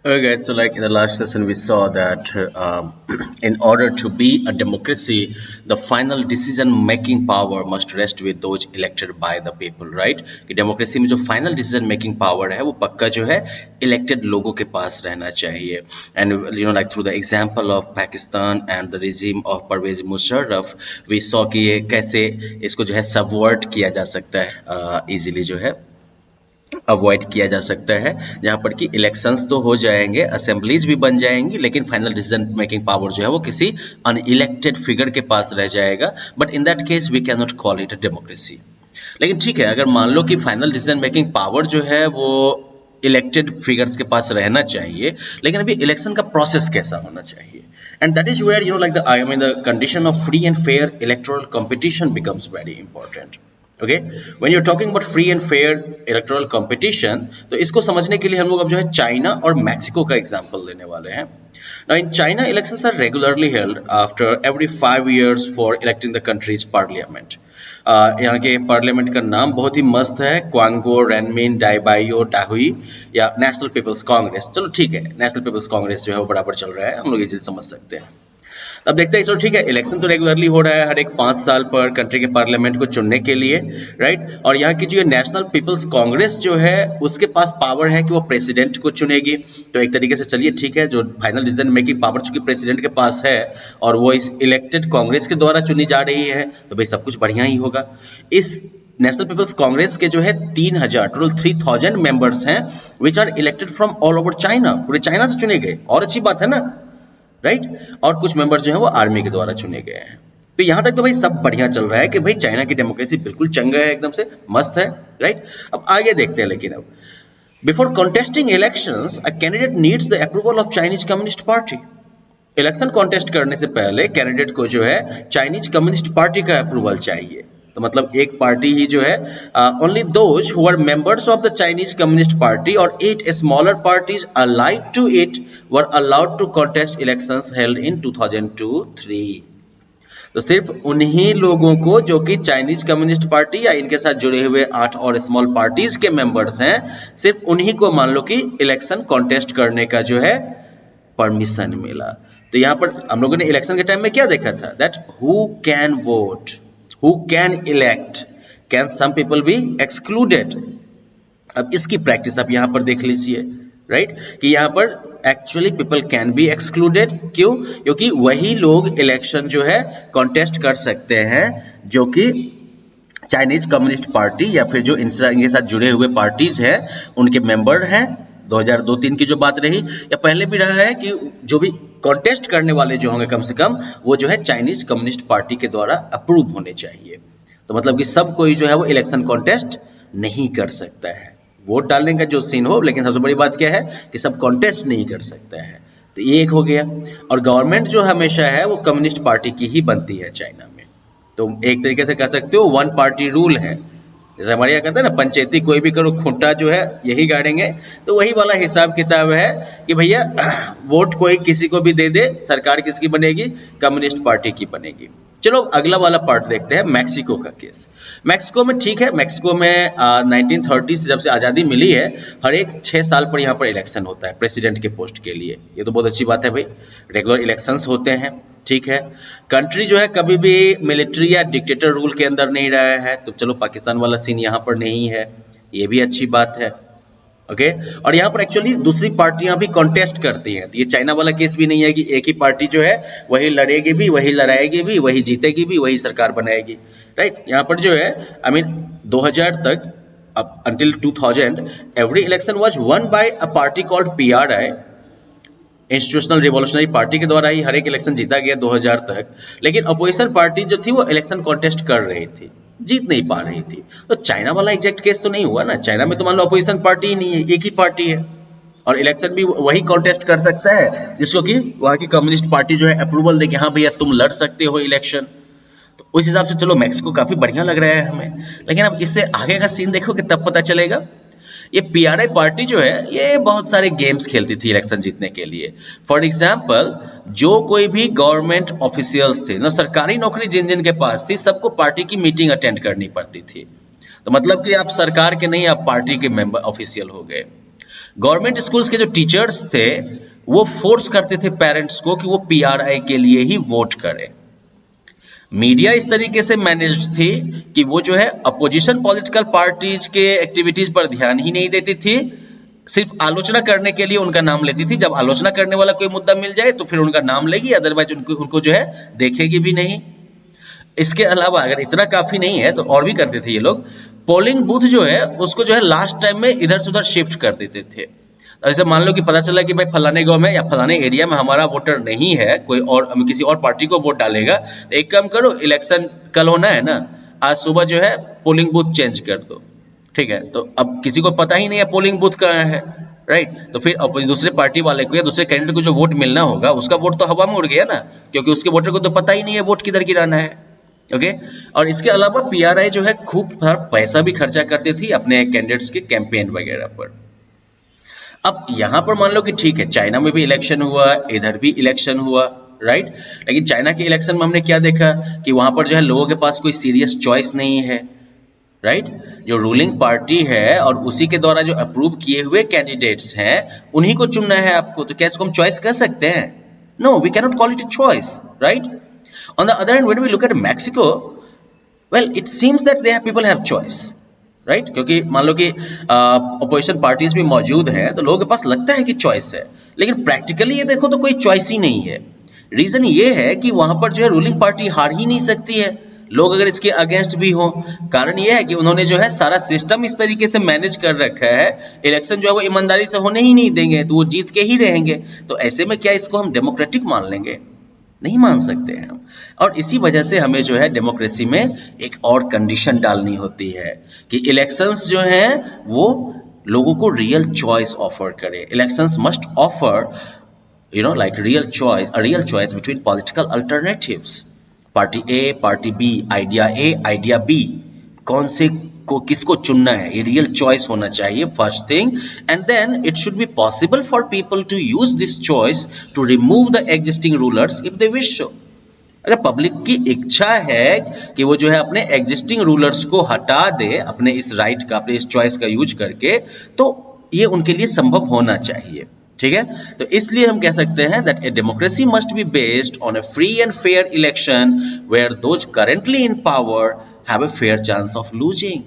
Okay, so like in the last session, we saw that in order to be a democracy, the final decision-making power must rest with those elected by the people, right? कि democracy में जो final decision-making power है, वो पक्का जो है elected लोगों के पास रहना चाहिए. And like through the example of Pakistan and the regime of Pervez Musharraf, we saw कि ये कैसे इसको जो है subvert किया जा सकता है easily जो है अवॉइड किया जा सकता है, जहां पर कि इलेक्शंस तो हो जाएंगे, असेंबलीज भी बन जाएंगी, लेकिन फाइनल डिसीजन मेकिंग पावर जो है वो किसी अनइलेक्टेड फिगर के पास रह जाएगा. But in that case we can not call it a democracy. लेकिन ठीक है, अगर मान लो कि फाइनल डिसीजन मेकिंग पावर जो है वो इलेक्टेड फिगर्स के पास रहना चाहिए, लेकिन अभी इलेक्शन का प्रोसेस कैसा होना चाहिए, and that is where like the condition of free and fair electoral competition becomes very important. Okay, when you are talking about free and fair electoral competition, तो इसको समझने के लिए हम लोग अब जो है चाइना और मैक्सिको का एग्जांपल लेने वाले हैं. Now in China, elections are regularly held after every 5 years for electing the country's parliament. यहाँ के पार्लियामेंट का नाम बहुत ही मस्त है, क्वांगो रेनमिन डाइबाइयो डाहुई या नेशनल पीपल्स कांग्रेस. चलो ठीक है, नेशनल पीपल्स कांग्रेस जो है वो बराबर चल रहा है, हम लोग ये चीज समझ सकते हैं. अब देखते हैं, चलो ठीक है, इलेक्शन तो रेगुलरली हो रहा है हर एक 5 साल पर कंट्री के पार्लियामेंट को चुनने के लिए, राइट. और यहाँ की जो नेशनल पीपल्स कांग्रेस जो है उसके पास पावर है कि वो प्रेसिडेंट को चुनेगी. तो एक तरीके से चलिए ठीक है, जो फाइनल डिसीजन मेकिंग पावर चूंकि प्रेसिडेंट के पास है और वो इस इलेक्टेड कांग्रेस के द्वारा चुनी जा रही है, तो भाई सब कुछ बढ़िया ही होगा. इस नेशनल पीपल्स कांग्रेस के जो है 3000 टोटल 3000 मेंबर्स हैं which are elected from all over China. पूरे चाइना से चुने गए, और अच्छी बात है ना, राइट. और कुछ मेंबर्स जो है वो आर्मी के द्वारा चुने गए हैं. तो यहां तक तो भाई सब बढ़िया चल रहा है कि भाई चाइना की डेमोक्रेसी बिल्कुल चंगा है, एकदम से मस्त है, राइट. अब आगे देखते हैं, लेकिन अब before contesting elections a candidate needs the approval of Chinese Communist Party. Election contest करने से पहले कैंडिडेट को जो है चाइनीज कम्युनिस्ट पार्टी का अप्रूवल चाहिए. तो मतलब एक पार्टी ही जो है, only those who are members of the Chinese Communist Party और 8 smaller parties allied to it were allowed to contest elections held in 2002-3. तो सिर्फ उन्हीं लोगों को जो कि चाइनीज कम्युनिस्ट पार्टी या इनके साथ जुड़े हुए 8 और स्मॉल पार्टीज के मेंबर्स हैं, सिर्फ उन्हीं को मान लो कि इलेक्शन कॉन्टेस्ट करने का जो है परमिशन मिला. तो यहाँ पर हम लोगों ने इलेक्शन के टाइम में क्या देखा था, that who can vote, who can elect, can some people be excluded. अब इसकी प्रैक्टिस आप यहाँ पर देख लीजिए, राइट, कि यहाँ पर actually people can be excluded. क्यों? क्योंकि वही लोग इलेक्शन जो है कॉन्टेस्ट कर सकते हैं जो कि चाइनीज कम्युनिस्ट पार्टी या फिर जो इनके साथ जुड़े हुए पार्टीज हैं उनके मेंबर हैं. 2002-3 की जो बात रही या पहले भी रहा है कि जो भी कॉन्टेस्ट करने वाले जो होंगे कम से कम वो जो है चाइनीज कम्युनिस्ट पार्टी के द्वारा अप्रूव होने चाहिए. तो मतलब कि सब कोई जो है वो इलेक्शन कॉन्टेस्ट नहीं कर सकता है, वोट डालने का जो सीन हो, लेकिन सबसे बड़ी बात क्या है कि सब कॉन्टेस्ट नहीं कर सकता है. तो ये एक हो गया. और गवर्नमेंट जो हमेशा है वो कम्युनिस्ट पार्टी की ही बनती है चाइना में. तो एक तरीके से कह सकते हो वन पार्टी रूल है. जैसे हमारे यहाँ कहते हैं ना, पंचायती कोई भी करो खूंटा जो है यही गाड़ेंगे. तो वही वाला हिसाब किताब है कि भैया वोट कोई किसी को भी दे दे, सरकार किसकी बनेगी, कम्युनिस्ट पार्टी की बनेगी. चलो अगला वाला पार्ट देखते हैं, मैक्सिको का केस. मैक्सिको में ठीक है, मैक्सिको में 1930 से जब से आज़ादी मिली है हर एक 6 साल पर यहाँ पर इलेक्शन होता है प्रेसिडेंट के पोस्ट के लिए. ये तो बहुत अच्छी बात है भाई, रेगुलर इलेक्शंस होते हैं, ठीक है. कंट्री जो है कभी भी मिलिट्री या डिक्टेटर रूल के अंदर नहीं रहा है, तो चलो पाकिस्तान वाला सीन यहाँ पर नहीं है, ये भी अच्छी बात है. ओके, और यहाँ पर एक्चुअली दूसरी पार्टियां भी कॉन्टेस्ट करती हैं. तो ये चाइना वाला केस भी नहीं है कि एक ही पार्टी जो है वही लड़ेगी भी, वही लड़ाएगी भी, वही जीतेगी भी, वही सरकार बनाएगी, राइट. यहाँ पर जो है आई मीन 2000 तक अब until 2000 every election was one by a party called PRI, institutional revolutionary party के द्वारा ही हर एक इलेक्शन जीता गया 2000 तक. लेकिन अपोजिशन पार्टी जो थी वो इलेक्शन कॉन्टेस्ट कर रही थी, जीत नहीं पा रही थी. तो चाइना वाला एग्जैक्ट केस तो नहीं हुआ ना. चाइना में तो मान लो अपोजिशन पार्टी ही नहीं है, एक ही पार्टी है, और इलेक्शन भी वही कॉन्टेस्ट कर सकता है जिसको कि वहां की कम्युनिस्ट पार्टी जो है अप्रूवल दे कि हाँ भैया तुम लड़ सकते हो इलेक्शन. तो उस हिसाब से चलो मैक्सिको काफी बढ़िया लग रहा है हमें. लेकिन अब इससे आगे का सीन देखो कि तब पता चलेगा. ये PRI पार्टी जो है ये बहुत सारे गेम्स खेलती थी इलेक्शन जीतने के लिए. फॉर एग्जाम्पल, जो कोई भी गवर्नमेंट ऑफिशियल्स थे ना, सरकारी नौकरी जिन जिन के पास थी, सबको पार्टी की मीटिंग अटेंड करनी पड़ती थी. तो मतलब कि आप सरकार के नहीं, आप पार्टी के मेंबर ऑफिशियल हो गए. गवर्नमेंट स्कूल्स के जो टीचर्स थे वो फोर्स करते थे पेरेंट्स को कि वो पीआरआई के लिए ही वोट करें। मीडिया इस तरीके से मैनेज थी कि वो जो है अपोजिशन पॉलिटिकल पार्टीज के एक्टिविटीज पर ध्यान ही नहीं देती थी, सिर्फ आलोचना करने के लिए उनका नाम लेती थी। जब आलोचना करने वाला कोई मुद्दा मिल जाए तो फिर उनका नाम लेगी, अदरवाइज उनको जो है देखेगी भी नहीं। इसके अलावा अगर इतना काफी नहीं है तो और भी करते थे ये लोग, पोलिंग बूथ जो है उसको जो है लास्ट टाइम में इधर से उधर शिफ्ट कर देते थे। ऐसे मान लो कि पता चला कि भाई फलाने गांव में या फलाने एरिया में हमारा वोटर नहीं है, कोई और हम किसी और पार्टी को वोट डालेगा, तो एक काम करो, इलेक्शन कल होना है ना, आज सुबह जो है पोलिंग बूथ चेंज कर दो, ठीक है। तो अब किसी को पता ही नहीं है पोलिंग बूथ कहाँ है, राइट। तो फिर दूसरे पार्टी वाले को या दूसरे कैंडिडेट को जो वोट मिलना होगा उसका वोट तो हवा में उड़ गया ना, क्योंकि उसके वोटर को तो पता ही नहीं है वोट किधर गिराना है, ओके। और इसके अलावा पीआरआई जो है खूब पैसा भी खर्चा करती थी अपने कैंडिडेट्स के कैंपेन वगैरह पर। अब यहां पर मान लो कि ठीक है, चाइना में भी इलेक्शन हुआ, इधर भी इलेक्शन हुआ, राइट। लेकिन चाइना के इलेक्शन में हमने क्या देखा कि वहां पर जो है लोगों के पास कोई सीरियस चॉइस नहीं है, राइट। जो रूलिंग पार्टी है और उसी के द्वारा जो अप्रूव किए हुए कैंडिडेट्स हैं उन्हीं को चुनना है आपको, तो क्या इसको हम चॉइस कह सकते हैं? No, we can not call it choice, right. On the other hand, when we look at Mexico, well, it seems that people have choice, right? क्योंकि मान लो कि अपोजिशन पार्टीज भी मौजूद हैं, तो लोगों के पास लगता है कि चॉइस है, लेकिन प्रैक्टिकली ये देखो तो कोई चॉइस ही नहीं है। रीजन ये है कि वहां पर जो है रूलिंग पार्टी हार ही नहीं सकती है, लोग अगर इसके अगेंस्ट भी हो। कारण ये है कि उन्होंने जो है सारा सिस्टम इस तरीके से मैनेज कर रखा है, इलेक्शन जो है वो ईमानदारी से होने ही नहीं देंगे, तो वो जीत के ही रहेंगे। तो ऐसे में क्या इसको हम डेमोक्रेटिक मान लेंगे? नहीं मान सकते हैं हम। और इसी वजह से हमें जो है डेमोक्रेसी में एक और कंडीशन डालनी होती है कि इलेक्शंस जो हैं वो लोगों को रियल चॉइस ऑफर करे। Elections must offer like a real choice between political alternatives, party A, party B, idea A, idea B, कौन से को किसको चुनना है, ये रियल चॉइस होना चाहिए, first thing. And then it should be possible for people to use this choice to remove the existing rulers if they wish so. अगर पब्लिक की इच्छा है कि वो जो है अपने एग्जिस्टिंग रूलर्स को हटा दे अपने इस राइट का, अपने इस चॉइस का यूज करके, तो ये उनके लिए संभव होना चाहिए, ठीक है। तो इसलिए हम कह सकते हैं that a democracy must be based on a free and fair election where those currently in power have a fair chance of losing.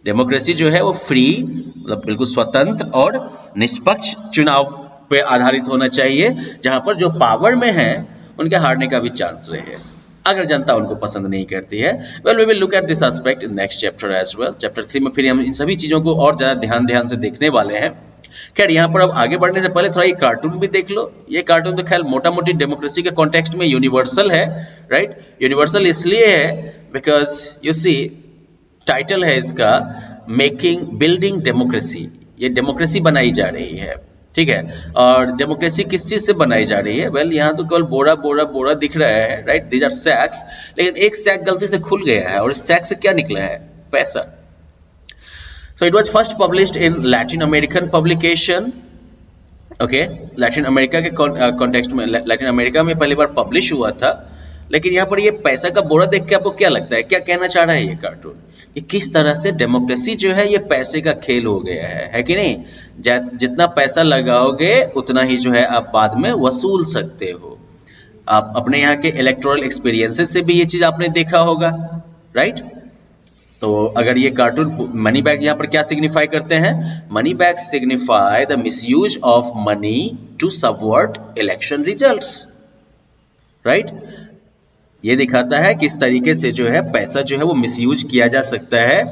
Democracy जो है वो फ्री, मतलब बिल्कुल स्वतंत्र और निष्पक्ष चुनाव पे आधारित होना चाहिए, जहां पर जो पावर में है उनके हारने का भी चांस रहे, अगर जनता उनको पसंद नहीं करती है। Well, we will look at this aspect in next chapter as well. Chapter 3 में फिर हम इन सभी चीजों को और ज्यादा ध्यान से देखने वाले हैं। खैर, यहाँ पर अब आगे बढ़ने से पहले थोड़ा ये कार्टून भी देख लो। ये कार्टून तो खैर मोटा मोटी डेमोक्रेसी के कॉन्टेक्स्ट में यूनिवर्सल है, राइट। यूनिवर्सल इसलिए है बिकॉज यू सी टाइटल है इसका बिल्डिंग डेमोक्रेसी। ये डेमोक्रेसी बनाई जा रही है, ठीक है। और डेमोक्रेसी किस चीज से बनाई जा रही है? वेल, यहाँ तो केवल बोरा बोरा बोरा दिख रहा है, राइट। दीज आर सैक्स, लेकिन एक सैक गलती से खुल गया है और इस सैक से क्या निकला है? पैसा। So it was first published in Latin American publication, okay, Latin America के कॉन्टेक्स्ट में, लैटिन अमेरिका में पहली बार पब्लिश हुआ था। लेकिन यहाँ पर ये पैसा का बोरा देख के आपको क्या लगता है, क्या कहना चाह रहा है ये कार्टून? कि किस तरह से डेमोक्रेसी जो है ये पैसे का खेल हो गया है कि नहीं? जितना पैसा लगाओगे उतना ही जो है आप बाद में वसूल सकते हो। आप अपने यहाँ के इलेक्टोरल एक्सपीरियंसेस से भी ये चीज आपने देखा होगा, राइट। तो अगर ये कार्टून मनी बैग यहाँ पर क्या सिग्निफाई करते हैं? Money bag signify the misuse of money to subvert election results, right. ये दिखाता है किस तरीके से जो है पैसा जो है वो मिसयूज किया जा सकता है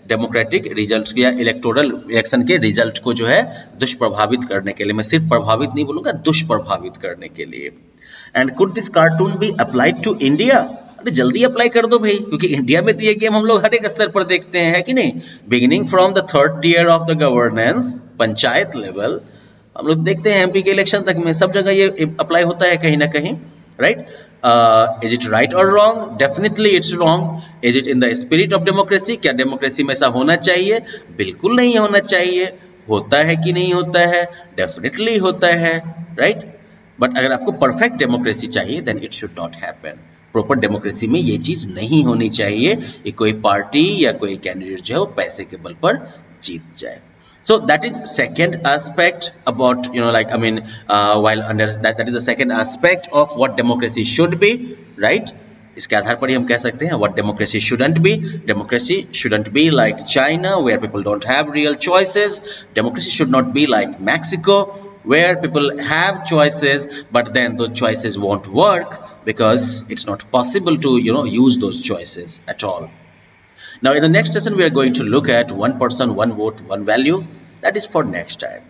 डेमोक्रेटिक रिजल्ट्स या इलेक्टोरल इलेक्शन के रिजल्ट को जो है दुष्प्रभावित करने के लिए। मैं सिर्फ प्रभावित नहीं बोलूंगा, दुष्प्रभावित करने के लिए। And could this cartoon be applied to India? अरे जल्दी अप्लाई कर दो भाई, क्योंकि इंडिया में तो ये गेम हम लोग हर एक स्तर पर देखते हैं, है कि नहीं? Beginning from the third tier of the governance, panchayat level, हम लोग देखते हैं एमपी के इलेक्शन तक में सब जगह ये अप्लाई होता है कहीं ना कहीं, राइट। इज इट राइट और wrong? Definitely it's wrong. Is it in the spirit of democracy? क्या डेमोक्रेसी में ऐसा होना चाहिए? बिल्कुल नहीं होना चाहिए। होता है कि नहीं होता है? डेफिनेटली होता है, राइट। बट अगर आपको परफेक्ट डेमोक्रेसी चाहिए then it should not happen. Proper democracy में ये चीज नहीं होनी चाहिए कि कोई पार्टी या कोई कैंडिडेट जो है वो पैसे के बल पर जीत जाए। So that is second aspect about, like, I mean, while under that is the second aspect of what democracy should be, right? इसके आधार पर ही हम कह सकते हैं what democracy shouldn't be. Democracy shouldn't be like China, where people don't have real choices. Democracy should not be like Mexico, where people have choices, but then those choices won't work because it's not possible to, use those choices at all. Now, in the next session, we are going to look at one person, one vote, one value. That is for next time.